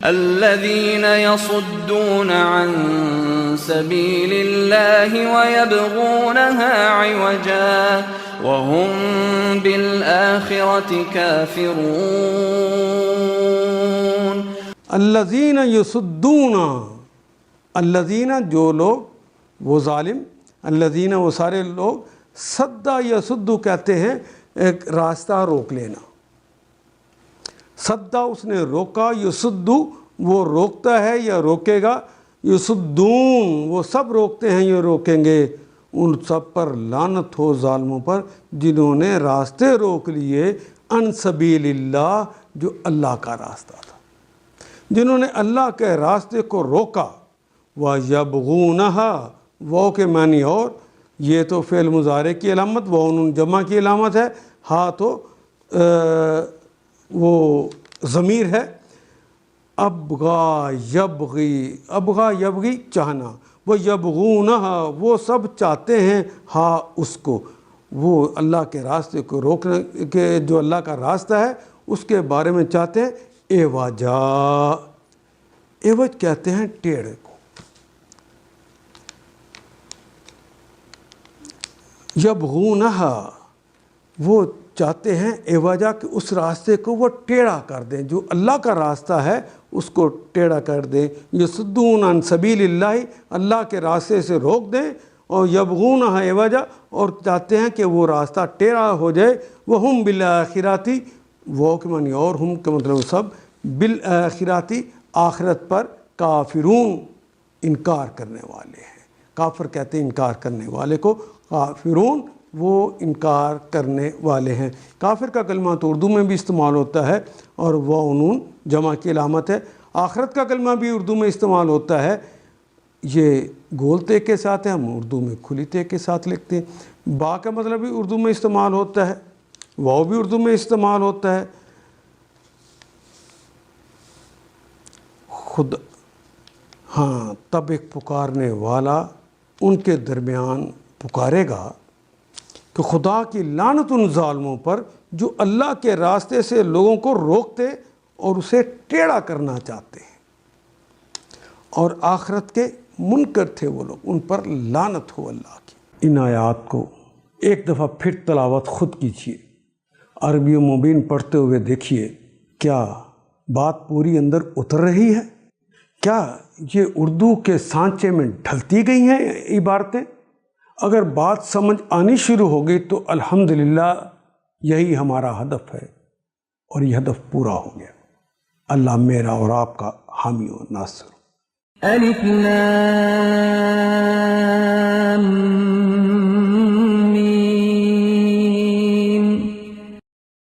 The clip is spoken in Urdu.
الذين يصدون عن سبيل الله ويبغونها عوجا وهم بالآخرة كافرون. الذین یصدون، الذین جو لوگ، وہ ظالم، الذین وہ سارے لوگ، صدا یصد کہتے ہیں ایک راستہ روک لینا. صدا اس نے روکا، یصد وہ روکتا ہے یا روکے گا، یصدون وہ سب روکتے ہیں یا روکیں گے. ان سب پر لعنت ہو ظالموں پر جنہوں نے راستے روک لیے عن سبیل اللہ، جو اللہ کا راستہ تھا، جنہوں نے اللہ کے راستے کو روکا. وَيَبْغُونَهَا، وہ کے معنی اور، یہ تو فعل مضارع کی علامت، وہ ان جمع کی علامت ہے، ہاں تو وہ ضمیر ہے. ابغا یبغی، ابغا یبغی چاہنا، وہ یبغونہا وہ سب چاہتے ہیں، ہاں اس کو، وہ اللہ کے راستے کو روکنے کے، جو اللہ کا راستہ ہے اس کے بارے میں چاہتے ہیں. ایواجا، ایوج کہتے ہیں ٹیڑھے کو. یبغونہا وہ چاہتے ہیں، ایواجا کہ اس راستے کو وہ ٹیڑھا کر دیں، جو اللہ کا راستہ ہے اس کو ٹیڑھا کر دیں. یصدون عن سبیل اللہ، اللہ کے راستے سے روک دیں. اور یبغونہا ایواجا، اور چاہتے ہیں کہ وہ راستہ ٹیڑھا ہو جائے. وہم بالآخراتی، وہ کے معنی اور، ہم کا مطلب سب، بالآخراتی آخرت پر، کافرون انکار کرنے والے ہیں. کافر کہتے ہیں انکار کرنے والے کو، کافرون وہ انکار کرنے والے ہیں. کافر کا کلمہ تو اردو میں بھی استعمال ہوتا ہے اور وہ نون جمع کی علامت ہے. آخرت کا کلمہ بھی اردو میں استعمال ہوتا ہے، یہ گول تے کے ساتھ ہے، ہم اردو میں کھلی تے کے ساتھ لکھتے ہیں. با کا مطلب بھی اردو میں استعمال ہوتا ہے، واو بھی اردو میں استعمال ہوتا ہے. خود ہاں، تب ایک پکارنے والا ان کے درمیان پکارے گا کہ خدا کی لعنت ان ظالموں پر جو اللہ کے راستے سے لوگوں کو روکتے اور اسے ٹیڑھا کرنا چاہتے ہیں، اور آخرت کے منکر تھے وہ لوگ، ان پر لعنت ہو اللہ کی. ان آیات کو ایک دفعہ پھر تلاوت خود کیجیے، عربی و مبین پڑھتے ہوئے دیکھیے کیا بات پوری اندر اتر رہی ہے، کیا یہ اردو کے سانچے میں ڈھلتی گئی ہیں عبارتیں. اگر بات سمجھ آنی شروع ہو گئی تو الحمدللہ یہی ہمارا ہدف ہے، اور یہ ہدف پورا ہو گیا. اللہ میرا اور آپ کا حامی و ناصر. الف لام